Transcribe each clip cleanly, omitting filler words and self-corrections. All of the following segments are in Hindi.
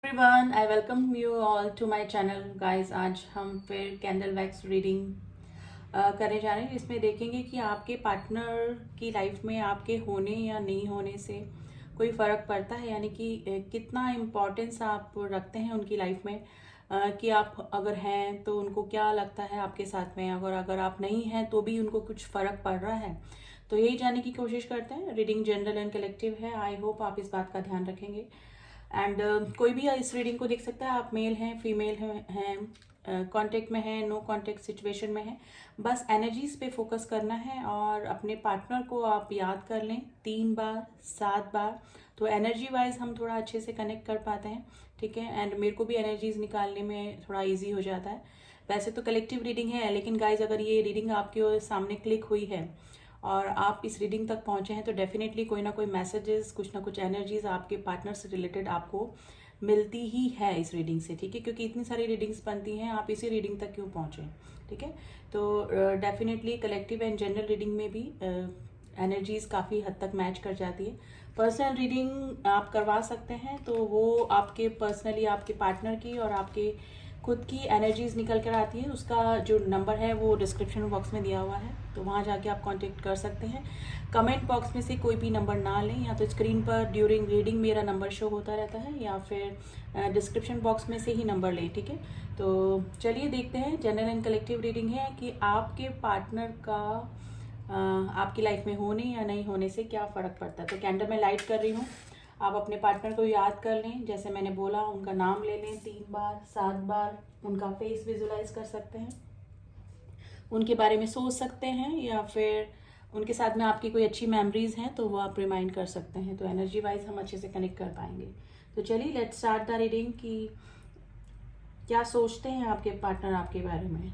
Everyone, I welcome you all to my channel guys. आज हम फिर कैंडल वैक्स रीडिंग करने जा रहे हैं। इसमें देखेंगे कि आपके पार्टनर की लाइफ में आपके होने या नहीं होने से कोई फ़र्क पड़ता है, यानी कि कितना इम्पोर्टेंस आप रखते हैं उनकी लाइफ में। कि आप अगर हैं तो उनको क्या लगता है आपके साथ में, अगर अगर आप नहीं हैं तो भी उनको कुछ फ़र्क पड़ रहा है। तो यही जानने की कोशिश करते हैं। रीडिंग जनरल एंड कलेक्टिव है। आई होप आप इस बात का ध्यान रखेंगे। एंड कोई भी इस रीडिंग को देख सकता है। आप मेल हैं, फीमेल हैं, कांटेक्ट में हैं, नो कांटेक्ट सिचुएशन में हैं। बस एनर्जीज पे फोकस करना है और अपने पार्टनर को आप याद कर लें 3 बार 7 बार, तो एनर्जी वाइज हम थोड़ा अच्छे से कनेक्ट कर पाते हैं। ठीक है, एंड मेरे को भी एनर्जीज निकालने में थोड़ा ईजी हो जाता है। वैसे तो कलेक्टिव रीडिंग है, लेकिन गाइज अगर ये रीडिंग आपके सामने क्लिक हुई है और आप इस रीडिंग तक पहुंचे हैं तो डेफिनेटली कोई ना कोई मैसेजेस, कुछ ना कुछ एनर्जीज आपके पार्टनर से रिलेटेड आपको मिलती ही है इस रीडिंग से। ठीक है, क्योंकि इतनी सारी रीडिंग्स बनती हैं, आप इसी रीडिंग तक क्यों पहुंचे। ठीक है, तो definitely collective and general reading में भी एनर्जीज काफ़ी हद तक मैच कर जाती है। पर्सनल रीडिंग आप करवा सकते हैं, तो वो आपके पर्सनली आपके पार्टनर की और आपके खुद की एनर्जीज निकल कर आती है। उसका जो नंबर है वो डिस्क्रिप्शन बॉक्स में दिया हुआ है, तो वहाँ जाके आप कांटेक्ट कर सकते हैं। कमेंट बॉक्स में से कोई भी नंबर ना लें, या तो स्क्रीन पर ड्यूरिंग रीडिंग मेरा नंबर शो होता रहता है, या फिर डिस्क्रिप्शन बॉक्स में से ही नंबर लें। ठीक है, तो चलिए देखते हैं। जनरल एंड कलेक्टिव रीडिंग है कि आपके पार्टनर का आपकी लाइफ में होने या नहीं होने से क्या फ़र्क पड़ता है। तो कैंडल में लाइट कर रही हूँ। आप अपने पार्टनर को याद कर लें, जैसे मैंने बोला, उनका नाम ले लें 3 बार 7 बार, उनका फेस विजुलाइज कर सकते हैं, उनके बारे में सोच सकते हैं, या फिर उनके साथ में आपकी कोई अच्छी मेमोरीज हैं तो वो आप रिमाइंड कर सकते हैं। तो एनर्जी वाइज हम अच्छे से कनेक्ट कर पाएंगे। तो चलिए लेट्स स्टार्ट द रीडिंग कि क्या सोचते हैं आपके पार्टनर आपके बारे में।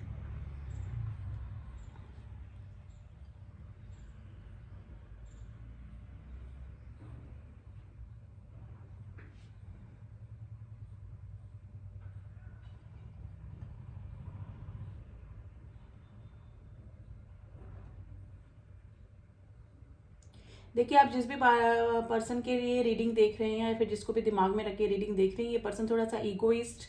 देखिए, आप जिस भी पर्सन के लिए रीडिंग देख रहे हैं या फिर जिसको भी दिमाग में रख के रीडिंग देख रहे हैं, ये पर्सन थोड़ा सा ईगोइस्ट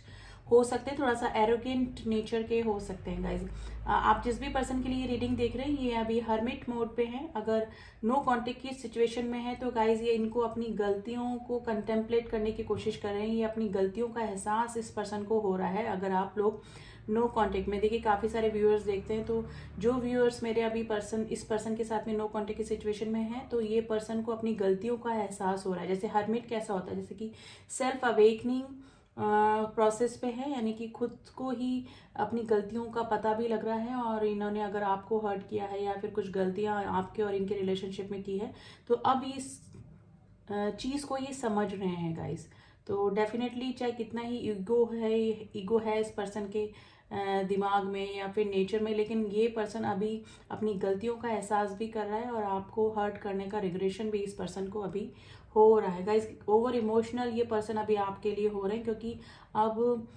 हो सकते हैं, थोड़ा सा एरोगेंट नेचर के हो सकते हैं गाइज। आप जिस भी पर्सन के लिए रीडिंग देख रहे हैं, ये अभी हर्मिट मोड पे हैं। अगर नो कांटेक्ट की सिचुएशन में है तो गाइज ये इनको अपनी गलतियों को कंटेम्पलेट करने की कोशिश कर रहे हैं। ये अपनी गलतियों का एहसास इस पर्सन को हो रहा है। अगर आप लोग नो कांटेक्ट में, देखिए काफ़ी सारे व्यूअर्स देखते हैं, तो जो व्यूअर्स मेरे अभी इस पर्सन के साथ में नो कांटेक्ट की सिचुएशन में है, तो ये पर्सन को अपनी गलतियों का एहसास हो रहा है। जैसे हर्मिट कैसा होता है, जैसे कि सेल्फ अवेकनिंग प्रोसेस पे है, यानी कि खुद को ही अपनी गलतियों का पता भी लग रहा है, और इन्होंने अगर आपको हर्ट किया है या फिर कुछ गलतियां आपके और इनके रिलेशनशिप में की है, तो अब इस चीज़ को ये समझ रहे हैं गाइस। तो डेफिनेटली चाहे कितना ही ईगो है इस पर्सन के दिमाग में या फिर नेचर में, लेकिन ये पर्सन अभी अपनी गलतियों का एहसास भी कर रहा है और आपको हर्ट करने का रिग्रेशन भी इस पर्सन को अभी हो रहा है गाइस। ओवर इमोशनल ये पर्सन अभी आपके लिए हो रहे हैं, क्योंकि अब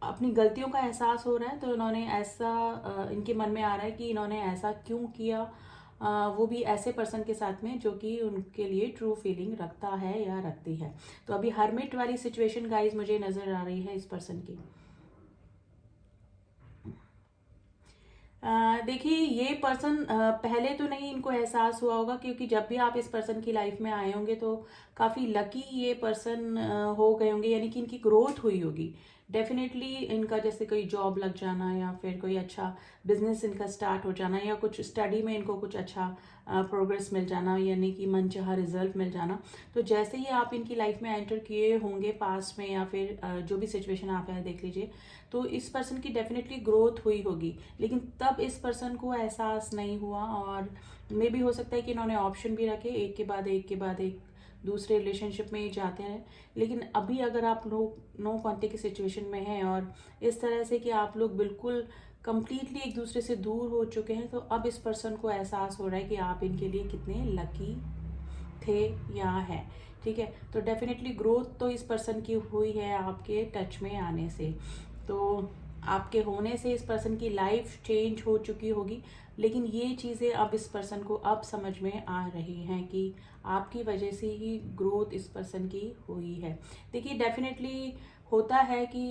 अपनी गलतियों का एहसास हो रहा है, तो इन्होंने ऐसा इनके मन में आ रहा है कि इन्होंने ऐसा क्यों किया, वो भी ऐसे पर्सन के साथ में जो कि उनके लिए ट्रू फीलिंग रखता है या रखती है। तो अभी हर्मिट वाली सिचुएशन गाइज मुझे नजर आ रही है इस पर्सन की। देखिए, ये पर्सन पहले तो नहीं इनको एहसास हुआ होगा, क्योंकि जब भी आप इस पर्सन की लाइफ में आए होंगे तो काफ़ी लकी ये पर्सन हो गए होंगे, यानी कि इनकी ग्रोथ हुई होगी। डेफिनेटली इनका जैसे कोई जॉब लग जाना, या फिर कोई अच्छा बिजनेस इनका स्टार्ट हो जाना, या कुछ स्टडी में इनको कुछ अच्छा प्रोग्रेस मिल जाना, यानी कि मनचाहा रिजल्ट मिल जाना। तो जैसे ही आप इनकी लाइफ में एंटर किए होंगे पास्ट में, या फिर जो भी सिचुएशन आप है देख लीजिए, तो इस पर्सन की डेफिनेटली ग्रोथ हुई होगी, लेकिन तब इस पर्सन को एहसास नहीं हुआ। और मे भी हो सकता है कि इन्होंने ऑप्शन भी रखे, एक के बाद एक के बाद एक दूसरे रिलेशनशिप में जाते हैं। लेकिन अभी अगर आप लोग नो कांटेक्ट की सिचुएशन में हैं और इस तरह से कि आप लोग बिल्कुल कंप्लीटली एक दूसरे से दूर हो चुके हैं, तो अब इस पर्सन को एहसास हो रहा है कि आप इनके लिए कितने लकी थे या हैं। ठीक है, तो डेफिनेटली ग्रोथ तो इस पर्सन की हुई है आपके टच में आने से। तो आपके होने से इस पर्सन की लाइफ चेंज हो चुकी होगी। लेकिन ये चीज़ें अब इस पर्सन को अब समझ में आ रही हैं कि आपकी वजह से ही ग्रोथ इस पर्सन की हुई है। देखिए डेफिनेटली होता है कि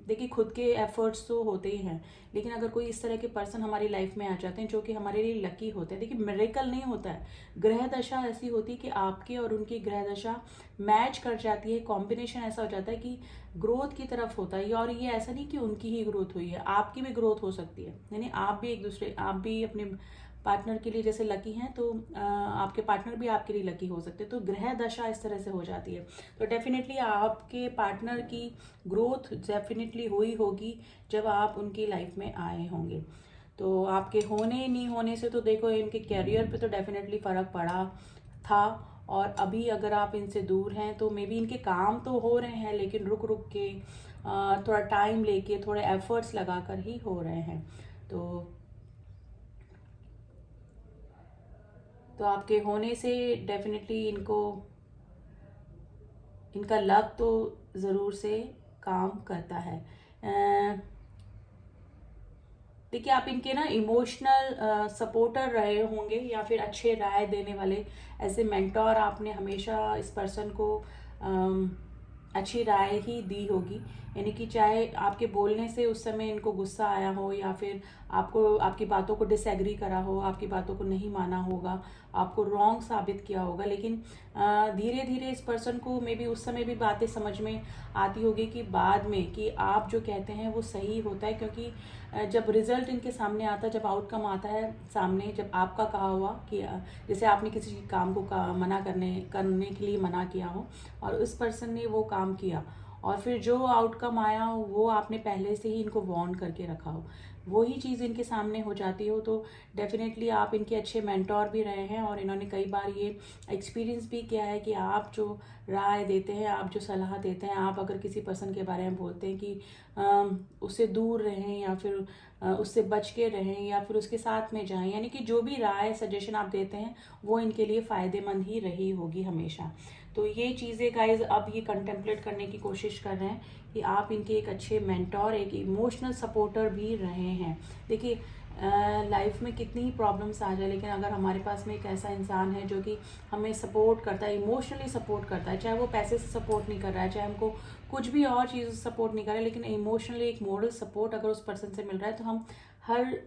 देखिए खुद के एफर्ट्स तो होते ही हैं, लेकिन अगर कोई इस तरह के पर्सन हमारी लाइफ में आ जाते हैं जो कि हमारे लिए लकी होते हैं, देखिए मिरेकल नहीं होता है, ग्रह दशा ऐसी होती है कि आपके और उनकी ग्रह दशा मैच कर जाती है, कॉम्बिनेशन ऐसा हो जाता है कि ग्रोथ की तरफ होता है। और ये ऐसा नहीं कि उनकी ही ग्रोथ हुई है, आपकी भी ग्रोथ हो सकती है, यानी आप भी अपने पार्टनर के लिए जैसे लकी हैं, तो आपके पार्टनर भी आपके लिए लकी हो सकते हैं। तो ग्रह दशा इस तरह से हो जाती है। तो डेफिनेटली आपके पार्टनर की ग्रोथ डेफिनेटली हुई होगी जब आप उनकी लाइफ में आए होंगे। तो आपके होने नहीं होने से तो देखो इनके कैरियर पे तो डेफिनेटली फ़र्क पड़ा था। और अभी अगर आप इनसे दूर हैं तो मे बी इनके काम तो हो रहे हैं, लेकिन रुक रुक के थोड़ा टाइम लेके थोड़े एफर्ट्स लगाकर ही हो रहे हैं। तो आपके होने से डेफिनेटली इनका लक तो ज़रूर से काम करता है। देखिए आप इनके ना इमोशनल सपोर्टर रहे होंगे, या फिर अच्छे राय देने वाले, ऐसे मेंटोर आपने हमेशा इस पर्सन को अच्छी राय ही दी होगी। यानी कि चाहे आपके बोलने से उस समय इनको गुस्सा आया हो, या फिर आपको आपकी बातों को डिसएग्री करा हो, आपकी बातों को नहीं माना होगा, आपको रॉन्ग साबित किया होगा, लेकिन धीरे धीरे इस पर्सन को मे बी उस समय भी बातें समझ में आती होगी कि बाद में कि आप जो कहते हैं वो सही होता है। क्योंकि जब रिजल्ट इनके सामने आता है, जब आउटकम आता है सामने, जब आपका कहा हुआ कि जैसे आपने किसी काम को मना करने के लिए मना किया हो और उस पर्सन ने वो काम किया, और फिर जो आउटकम आया हो वो आपने पहले से ही इनको वार्न करके रखा हो, वही चीज़ इनके सामने हो जाती हो, तो डेफिनेटली आप इनके अच्छे मेंटोर भी रहे हैं। और इन्होंने कई बार ये एक्सपीरियंस भी किया है कि आप जो राय देते हैं, आप जो सलाह देते हैं, आप अगर किसी पर्सन के बारे में बोलते हैं कि उससे दूर रहें, या फिर उससे बच के रहें, या फिर उसके साथ में जाएं, यानी कि जो भी राय सजेशन आप देते हैं वो इनके लिए फ़ायदेमंद ही रही होगी हमेशा। तो ये चीज़ें गाइज अब ये कंटेम्पलेट करने की कोशिश कर रहे हैं कि आप इनके एक अच्छे मेंटोर, एक इमोशनल सपोर्टर भी रहे हैं। देखिए लाइफ में कितनी ही प्रॉब्लम्स आ जाए, लेकिन अगर हमारे पास में एक ऐसा इंसान है जो कि हमें सपोर्ट करता है, इमोशनली सपोर्ट करता है, चाहे वो पैसे से सपोर्ट नहीं कर रहा है, चाहे हमको कुछ भी और चीज़ सपोर्ट नहीं कर रहा है, लेकिन इमोशनली एक मोरल सपोर्ट अगर उस पर्सन से मिल रहा है, तो हम हर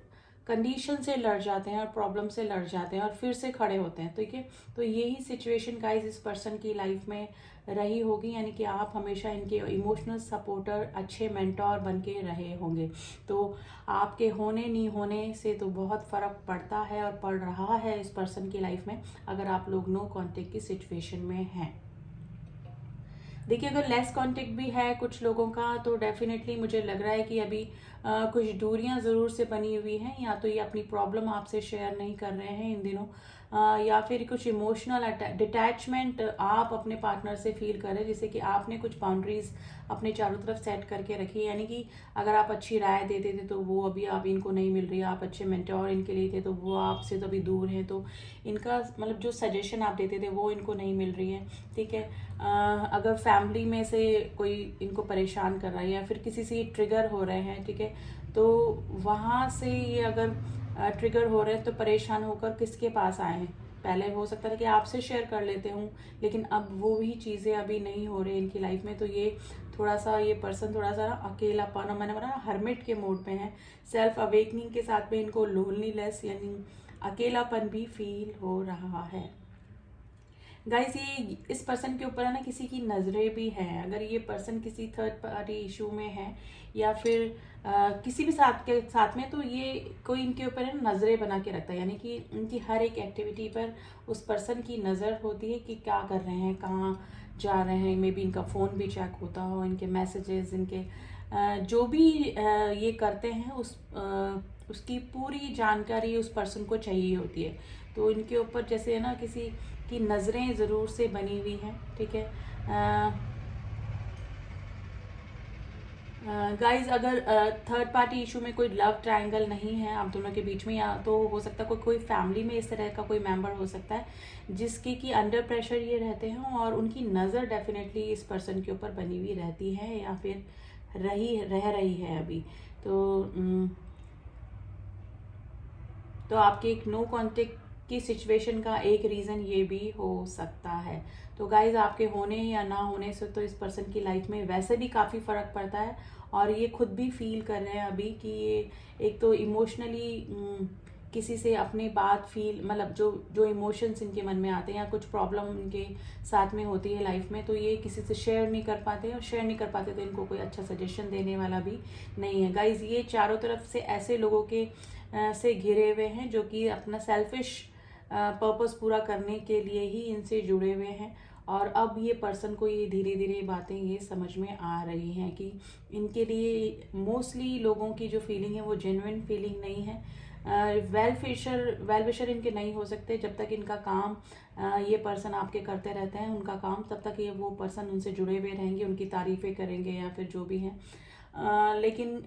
कंडीशन से लड़ जाते हैं और प्रॉब्लम से लड़ जाते हैं और फिर से खड़े होते हैं। ठीक है, तो यही सिचुएशन गाइज इस पर्सन की लाइफ में रही होगी, यानी कि आप हमेशा इनके इमोशनल सपोर्टर, अच्छे मेंटोर बन के रहे होंगे। तो आपके होने नहीं होने से तो बहुत फ़र्क पड़ता है और पड़ रहा है इस पर्सन की लाइफ में, अगर आप लोग नो कांटेक्ट की सिचुएशन में हैं। देखिए अगर लेस कांटेक्ट भी है कुछ लोगों का, तो डेफिनेटली मुझे लग रहा है कि अभी कुछ दूरियां ज़रूर से बनी हुई हैं, या तो ये अपनी प्रॉब्लम आपसे शेयर नहीं कर रहे हैं इन दिनों, या फिर कुछ इमोशनल डिटैचमेंट आप अपने पार्टनर से फील कर रहे हैं, जिससे कि आपने कुछ बाउंड्रीज अपने चारों तरफ सेट करके रखी। यानी कि अगर आप अच्छी राय देते थे तो वो अभी आप इनको नहीं मिल रही है, आप अच्छे मेंटोर इनके लिए थे तो वो आपसे तो अभी दूर हैं, तो इनका मतलब जो सजेशन आप देते थे वो इनको नहीं मिल रही है। ठीक है, अगर फैमिली में से कोई इनको परेशान कर रहा है, या फिर किसी से ये ट्रिगर हो रहे हैं, ठीक है, तो वहाँ से ये अगर ट्रिगर हो रहे हैं तो परेशान होकर किसके पास आए हैं। पहले हो सकता था कि आपसे शेयर कर लेते हूँ, लेकिन अब वो भी चीज़ें अभी नहीं हो रही इनकी लाइफ में, तो ये थोड़ा सा ये पर्सन थोड़ा सा अकेलापन, और मैंने बताया हर्मिट के मोड पे है, सेल्फ अवेकनिंग के साथ में इनको लोनलीनेस यानी अकेलापन भी फील हो रहा है। गाइस ये इस पर्सन के ऊपर है ना किसी की नज़रें भी हैं। अगर ये पर्सन किसी थर्ड पार्टी इशू में है, या फिर किसी भी साथ में, तो ये कोई इनके ऊपर है ना नज़रें बना के रखता है, यानी कि इनकी हर एक एक्टिविटी पर उस पर्सन की नज़र होती है कि क्या कर रहे हैं, कहाँ जा रहे हैं। मे बी इनका फ़ोन भी चेक होता हो, इनके मैसेजेस, इनके जो भी ये करते हैं उसकी पूरी जानकारी उस पर्सन को चाहिए होती है। तो इनके ऊपर जैसे है ना किसी की नज़रें ज़रूर से बनी हुई हैं। ठीक है गाइज, अगर थर्ड पार्टी इशू में कोई लव ट्रायंगल नहीं है आप दोनों के बीच में, या तो हो सकता है कोई फैमिली में इस तरह का कोई मेंबर हो सकता है जिसके कि अंडर प्रेशर ये रहते हैं, और उनकी नज़र डेफिनेटली इस पर्सन के ऊपर बनी हुई रहती है, या फिर रह रही है अभी। तो तो आपके एक नो कांटेक्ट की सिचुएशन का एक रीज़न ये भी हो सकता है। तो गाइज आपके होने या ना होने से तो इस पर्सन की लाइफ में वैसे भी काफ़ी फ़र्क पड़ता है, और ये खुद भी फील कर रहे हैं अभी कि ये एक तो इमोशनली किसी से अपनी बात फील, मतलब जो जो इमोशंस इनके मन में आते हैं या कुछ प्रॉब्लम इनके साथ में होती है लाइफ में, तो ये किसी से शेयर नहीं कर पाते, और शेयर नहीं कर पाते तो इनको कोई अच्छा सजेशन देने वाला भी नहीं है। गाइज ये चारों तरफ से ऐसे लोगों के से घिरे हुए हैं जो कि अपना सेल्फिश पर्पस पूरा करने के लिए ही इनसे जुड़े हुए हैं। और अब ये पर्सन को ये धीरे धीरे बातें ये समझ में आ रही हैं कि इनके लिए मोस्टली लोगों की जो फीलिंग है वो जेन्युइन फीलिंग नहीं है। वेल विशर इनके नहीं हो सकते जब तक इनका काम ये पर्सन आपके करते रहते हैं उनका काम, तब तक ये वो पर्सन उनसे जुड़े हुए रहेंगे, उनकी तारीफ़ें करेंगे या फिर जो भी हैं। लेकिन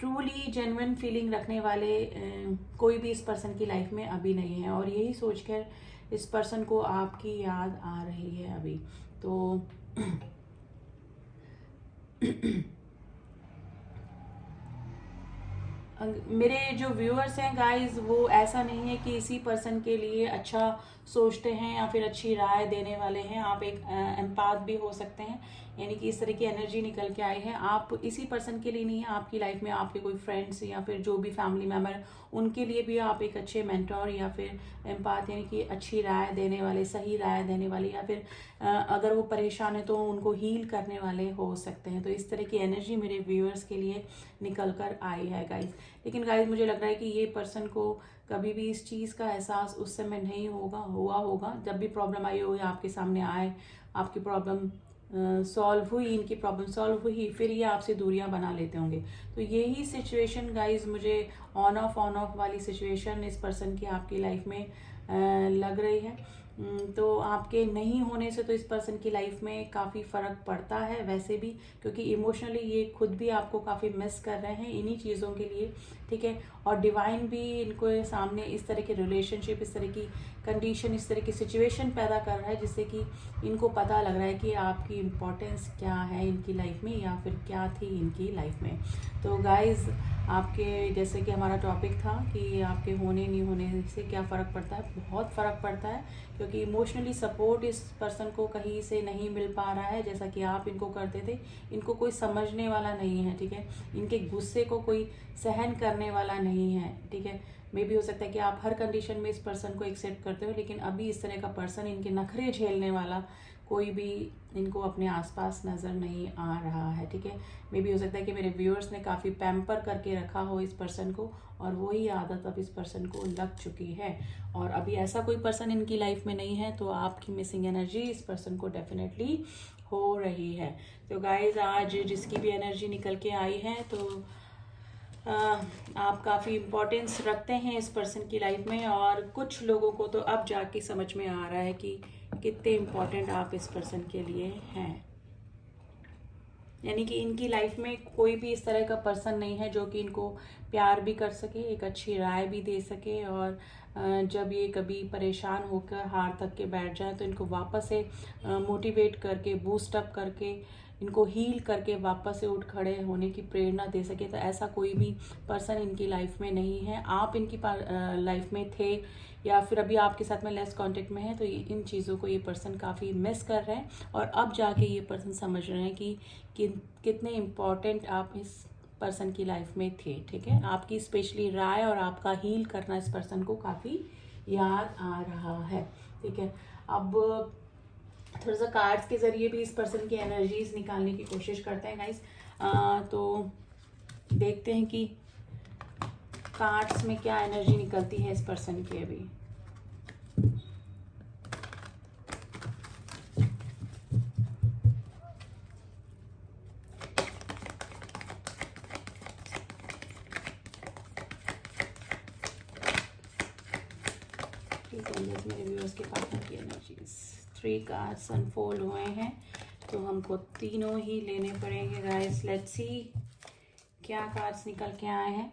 ट्रूली जेन्युइन फीलिंग रखने वाले कोई भी इस पर्सन की लाइफ में अभी नहीं है, और यही सोचकर इस पर्सन को आपकी याद आ रही है अभी। तो मेरे जो व्यूअर्स हैं गाइस, वो ऐसा नहीं है कि इसी पर्सन के लिए अच्छा सोचते हैं या फिर अच्छी राय देने वाले हैं। आप एक एम्पाथ भी हो सकते हैं, यानी कि इस तरह की एनर्जी निकल के आई है। आप इसी पर्सन के लिए नहीं है, आपकी लाइफ में आपके कोई फ्रेंड्स या फिर जो भी फैमिली मेम्बर, उनके लिए भी आप एक अच्छे मेंटोर या फिर एम्पाथ, यानी कि अच्छी राय देने वाले, सही राय देने वाले, या फिर अगर वो परेशान है तो उनको हील करने वाले हो सकते हैं। तो इस तरह की एनर्जी मेरे व्यूअर्स के लिए निकल कर आई है गाइज। लेकिन गाइज मुझे लग रहा है कि ये पर्सन को कभी भी इस चीज़ का एहसास उस समय नहीं हुआ होगा जब भी प्रॉब्लम आई होगी, आपके सामने आए, आपकी प्रॉब्लम सॉल्व हुई, इनकी प्रॉब्लम सॉल्व हुई, फिर ये आपसे दूरियां बना लेते होंगे। तो यही सिचुएशन गाइज मुझे ऑन ऑफ वाली सिचुएशन इस पर्सन की आपकी लाइफ में लग रही है। तो आपके नहीं होने से तो इस पर्सन की लाइफ में काफ़ी फ़र्क पड़ता है वैसे भी, क्योंकि इमोशनली ये खुद भी आपको काफ़ी मिस कर रहे हैं इन्हीं चीज़ों के लिए, ठीक है। और डिवाइन भी इनको सामने इस तरह के रिलेशनशिप, इस तरह की कंडीशन, इस तरह की सिचुएशन पैदा कर रहा है जिससे कि इनको पता लग रहा है कि आपकी इम्पोर्टेंस क्या है इनकी लाइफ में, या फिर क्या थी इनकी लाइफ में। तो गाइज आपके, जैसे कि हमारा टॉपिक था कि आपके होने नहीं होने से क्या फ़र्क पड़ता है, बहुत फ़र्क पड़ता है, क्योंकि इमोशनली सपोर्ट इस पर्सन को कहीं से नहीं मिल पा रहा है जैसा कि आप इनको करते थे। इनको कोई समझने वाला नहीं है, ठीक है। इनके गुस्से को कोई सहन करने वाला नहीं है, ठीक है। मे भी हो सकता है कि आप हर कंडीशन में इस पर्सन को एक्सेप्ट करते हो, लेकिन अभी इस तरह का पर्सन, इनके नखरे झेलने वाला कोई भी इनको अपने आसपास नज़र नहीं आ रहा है, ठीक है। मे भी हो सकता है कि मेरे व्यूअर्स ने काफ़ी पैम्पर करके रखा हो इस पर्सन को, और वही आदत अब इस पर्सन को लग चुकी है, और अभी ऐसा कोई पर्सन इनकी लाइफ में नहीं है। तो आपकी मिसिंग एनर्जी इस पर्सन को डेफिनेटली हो रही है। तो गाइज आज जिसकी भी एनर्जी निकल के आई है, तो आप काफ़ी इम्पोर्टेंस रखते हैं इस पर्सन की लाइफ में, और कुछ लोगों को तो अब जाके समझ में आ रहा है कि कितने इम्पोर्टेंट आप इस पर्सन के लिए हैं। यानी कि इनकी लाइफ में कोई भी इस तरह का पर्सन नहीं है जो कि इनको प्यार भी कर सके, एक अच्छी राय भी दे सके, और जब ये कभी परेशान होकर हार तक के बैठ जाए तो इनको वापस से मोटिवेट करके, बूस्ट अप करके, इनको हील करके वापस से उठ खड़े होने की प्रेरणा दे सके। तो ऐसा कोई भी पर्सन इनकी लाइफ में नहीं है। आप इनकी लाइफ में थे या फिर अभी आपके साथ में लेस कांटेक्ट में है, तो इन चीज़ों को ये पर्सन काफ़ी मिस कर रहे हैं, और अब जाके ये पर्सन समझ रहे हैं कि कितने इम्पॉर्टेंट आप इस पर्सन की लाइफ में थे, ठीक है। आपकी स्पेशली राय और आपका हील करना इस पर्सन को काफ़ी याद आ रहा है, ठीक है। अब थोड़ा सा कार्ड्स के ज़रिए भी इस पर्सन की एनर्जीज निकालने की कोशिश करते हैं गाइस। तो देखते हैं कि कार्ड्स में क्या एनर्जी निकलती है इस पर्सन की अभी। मेरे व्यूअर्स के पार्टनर की एनर्जीज, 3 कार्ड्स अनफोल्ड हुए हैं, तो हमको तीनों ही लेने पड़ेंगे गाइस। लेट्स सी क्या कार्ड्स निकल के आए हैं।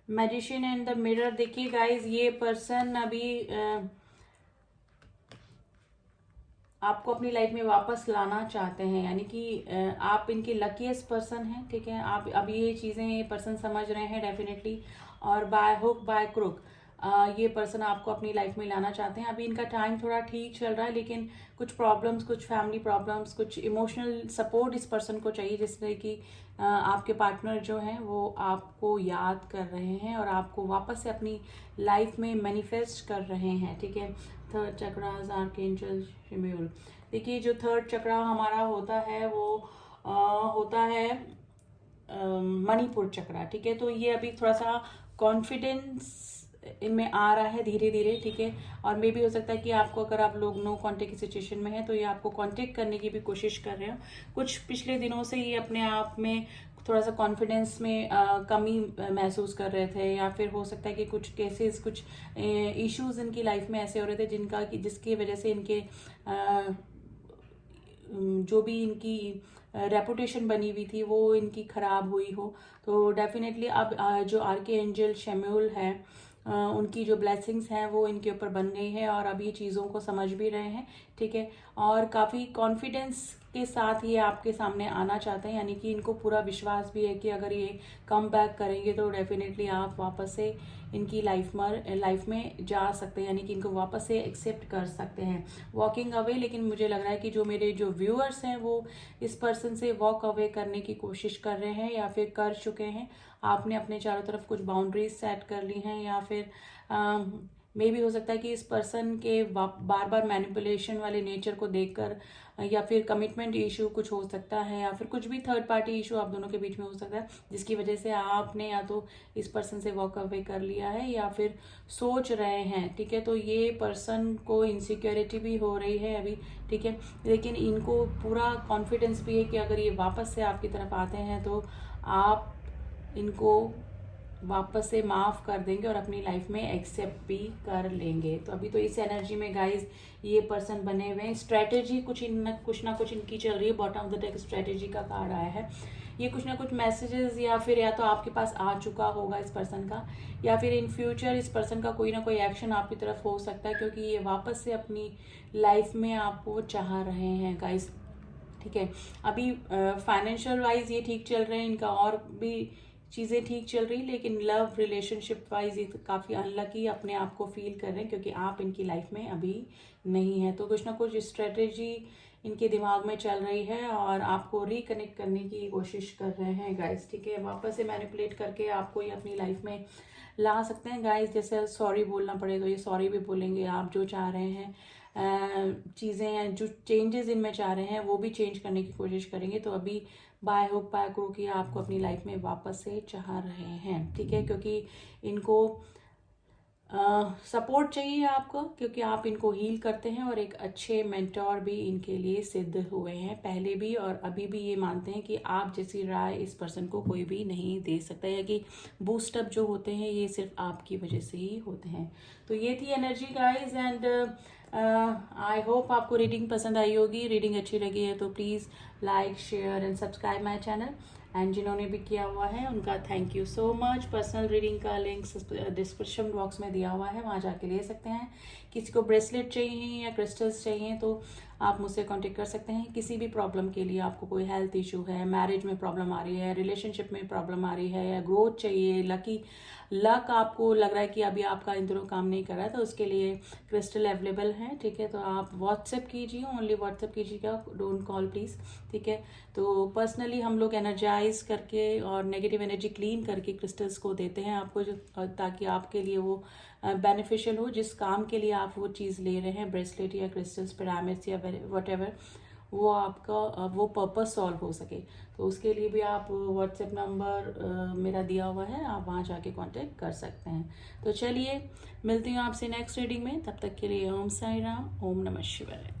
Magician and the mirror. देखिए गाइस, ये पर्सन अभी आपको अपनी लाइफ में वापस लाना चाहते हैं, यानी कि आप इनके लकीस्ट पर्सन हैं, ठीक है। आप अभी ये चीज़ें ये पर्सन समझ रहे हैं डेफिनेटली, और बाय हुक बाय क्रुक ये पर्सन आपको अपनी लाइफ में लाना चाहते हैं। अभी इनका टाइम थोड़ा ठीक चल रहा है, लेकिन कुछ प्रॉब्लम्स, कुछ फैमिली प्रॉब्लम्स, कुछ इमोशनल सपोर्ट इस पर्सन को चाहिए, जिससे कि आपके पार्टनर जो हैं वो आपको याद कर रहे हैं और आपको वापस से अपनी लाइफ में मैनिफेस्ट कर रहे हैं। ठीक है, थर्ड चक्रास आर्कएंजल शिम्यूल। देखिए, जो थर्ड चक्रा हमारा होता है वो होता है मणिपुर चक्रा। ठीक है, तो ये अभी थोड़ा सा कॉन्फिडेंस इनमें आ रहा है धीरे धीरे। ठीक है, और मे भी हो सकता है कि आपको, अगर आप लोग नो कांटेक्ट की सिचुएशन में है, तो ये आपको कांटेक्ट करने की भी कोशिश कर रहे हो। कुछ पिछले दिनों से ये अपने आप में थोड़ा सा कॉन्फिडेंस में कमी महसूस कर रहे थे, या फिर हो सकता है कि कुछ केसेस, कुछ इश्यूज इनकी लाइफ में ऐसे हो रहे थे जिसकी वजह से इनके जो भी इनकी रेपुटेशन बनी हुई थी वो इनकी खराब हुई हो। तो डेफिनेटली अब जो आर्कएंजल शम्यूल है, उनकी जो ब्लेसिंग्स हैं वो इनके ऊपर बन गई है और अब ये चीज़ों को समझ भी रहे हैं। ठीक है, और काफ़ी कॉन्फिडेंस के साथ ये आपके सामने आना चाहते हैं, यानी कि इनको पूरा विश्वास भी है कि अगर ये कम बैक करेंगे तो डेफिनेटली आप वापस से इनकी लाइफ में जा सकते हैं, यानी कि इनको वापस से एक्सेप्ट कर सकते हैं। वॉकिंग अवे, लेकिन मुझे लग रहा है कि जो व्यूअर्स हैं वो इस पर्सन से वॉक अवे करने की कोशिश कर रहे हैं या फिर कर चुके हैं। आपने अपने चारों तरफ कुछ बाउंड्रीज सेट कर ली हैं, या फिर मे भी हो सकता है कि इस पर्सन के बार बार मैनिपुलेशन वाले नेचर को देखकर, या फिर कमिटमेंट इशू कुछ हो सकता है, या फिर कुछ भी थर्ड पार्टी इशू आप दोनों के बीच में हो सकता है, जिसकी वजह से आपने या तो इस पर्सन से वॉक अवे कर लिया है या फिर सोच रहे हैं। ठीक है, तो ये पर्सन को इनसिक्योरिटी भी हो रही है अभी। ठीक है, लेकिन इनको पूरा कॉन्फिडेंस भी है कि अगर ये वापस से आपकी तरफ आते हैं तो आप इनको वापस से माफ़ कर देंगे और अपनी लाइफ में एक्सेप्ट भी कर लेंगे। तो अभी तो इस एनर्जी में गाइज ये पर्सन बने हुए हैं। स्ट्रैटेजी कुछ ना कुछ इनकी चल रही है। Bottom of the deck strategy का कार्ड आया है। ये कुछ ना कुछ मैसेजेस या फिर या तो आपके पास आ चुका होगा इस पर्सन का, या फिर इन फ्यूचर इस पर्सन का कोई ना कोई एक्शन आपकी तरफ हो सकता है, क्योंकि ये वापस से अपनी लाइफ में आपको चाह रहे हैं गाइज। ठीक है, अभी फाइनेंशियल वाइज ये ठीक चल रहे हैं, इनका और भी चीज़ें ठीक चल रही, लेकिन लव रिलेशनशिप वाइज ये काफ़ी अनलकी अपने आप को फील कर रहे हैं, क्योंकि आप इनकी लाइफ में अभी नहीं है। तो कुछ ना कुछ स्ट्रेटेजी इनके दिमाग में चल रही है और आपको रिकनेक्ट करने की कोशिश कर रहे हैं गाइस। ठीक है, वापस से मैनिपुलेट करके आपको ये अपनी लाइफ में ला सकते हैं गाइस। जैसे सॉरी बोलना पड़े तो ये सॉरी भी बोलेंगे। आप जो चाह रहे हैं चीज़ें हैं, जो चेंजेस इनमें चाह रहे हैं वो भी चेंज करने की कोशिश करेंगे। तो अभी बाय हुक बाय क्रुक ये आपको अपनी लाइफ में वापस से चाह रहे हैं। ठीक है, क्योंकि इनको सपोर्ट चाहिए आपको, क्योंकि आप इनको हील करते हैं और एक अच्छे मेंटोर भी इनके लिए सिद्ध हुए हैं पहले भी और अभी भी। ये मानते हैं कि आप जैसी राय इस पर्सन को कोई भी नहीं दे सकता, या कि बूस्टअप जो होते हैं ये सिर्फ आपकी वजह से ही होते हैं। तो ये थी energy guys, and I hope आपको रीडिंग पसंद आई होगी। रीडिंग अच्छी लगी है तो please like, share and subscribe my channel. And जिन्होंने भी किया हुआ है उनका thank you so much. Personal reading का लिंक डिस्क्रिप्शन बॉक्स में दिया हुआ है, वहाँ जाके ले सकते हैं। किसी को ब्रेसलेट चाहिए या क्रिस्टल्स चाहिए तो आप मुझसे कांटेक्ट कर सकते हैं। किसी भी प्रॉब्लम के लिए, आपको कोई हेल्थ इशू है, मैरिज में प्रॉब्लम आ रही है, रिलेशनशिप में प्रॉब्लम आ रही है, या ग्रोथ चाहिए, लक आपको लग रहा है कि अभी आपका इन दिनों काम नहीं कर रहा है, तो उसके लिए क्रिस्टल अवेलेबल है। ठीक है, तो आप व्हाट्सएप कीजिए, ओनली व्हाट्सएप कीजिएगा, डोंट कॉल प्लीज़। ठीक है, तो पर्सनली हम लोग एनर्जाइज करके और नेगेटिव एनर्जी क्लीन करके क्रिस्टल्स को देते हैं आपको, ताकि आपके लिए वो बेनिफिशियल हो। जिस काम के लिए आप वो चीज़ ले रहे हैं, ब्रेसलेट या क्रिस्टल्स, पिरामिड्स या व्हाटएवर, वो आपका वो पर्पस सॉल्व हो सके। तो उसके लिए भी आप व्हाट्सएप नंबर मेरा दिया हुआ है, आप वहाँ जाके कांटेक्ट कर सकते हैं। तो चलिए मिलती हूँ आपसे नेक्स्ट रीडिंग में, तब तक के लिए ओम साई राम, ओम नमः शिवाय।